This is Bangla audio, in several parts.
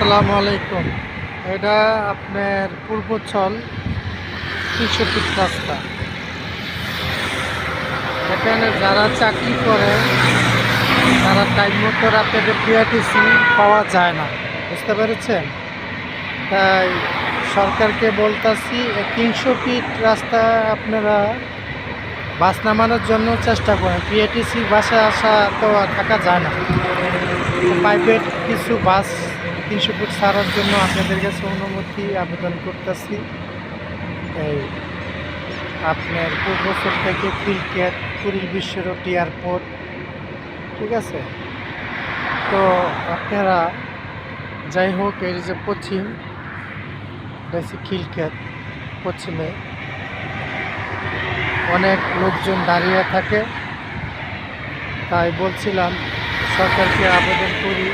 আসসালামু আলাইকুম। এটা আপনার পূর্বচল ৩০০ ফিট রাস্তা। এখানে যারা চাকরি করে তারা টাইম মতো আপনাদের বিআরটিসি পাওয়া যায় না, বুঝতে পেরেছেন? তাই সরকারকে বলতাছি ৩০০ ফিট রাস্তা আপনারা বাস নামানোর জন্য চেষ্টা করেন। বিআরটিসি বাসে আসা তো আর থাকা যায় না। প্রাইভেট কিছু বাস ৩০০ ফুট ছাড়ার জন্য আপনাদের কাছে অনুমতি আবেদন করতেছি। এই আপনার পূর্বচর থেকে খিলক্ষেত, কুড়িল বিশ্ব রোড এয়ারপোর্ট, ঠিক আছে? তো আপনারা যাই হোক, এর যে পশ্চিম খিলক্ষেত, পশ্চিমে অনেক লোকজন দাঁড়িয়ে থাকে। তাই বলছিলাম সরকারকে আবেদন করি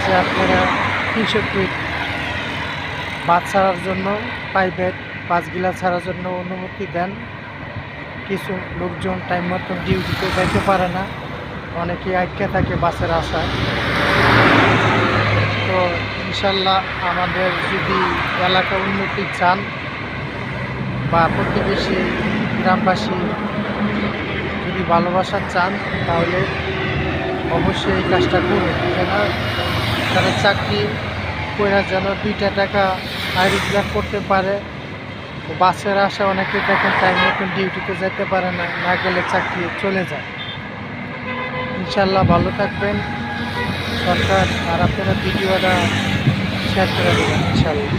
যে আপনারা ৩০০ ফিট বাস ছাড়ার জন্য, প্রাইভেট বাসগুলা ছাড়ার জন্য অনুমতি দেন। কিছু লোকজন টাইম মতো ডিউটিতে যাইতে পারে না, অনেকেই আটকে থাকে বাসের আশায়। তো ইনশাল্লাহ আমাদের যদি এলাকা উন্নতি চান বা প্রতিবেশী গ্রামবাসী যদি ভালোবাসা চান, তাহলে অবশ্যই এই কাজটা করুন, যেন তারা চাকরি করে যেন 2টা টাকা আয় রোজগার করতে পারে। বাসের আশা অনেকে দেখেন টাইম মতন ডিউটিতে যেতে পারে না, না গেলে চাকরি চলে যায়। ইনশাল্লাহ ভালো থাকবেন সরকার, আর আপনারা ভিডিওটা শেয়ার করে দেবেন ইনশাল্লাহ।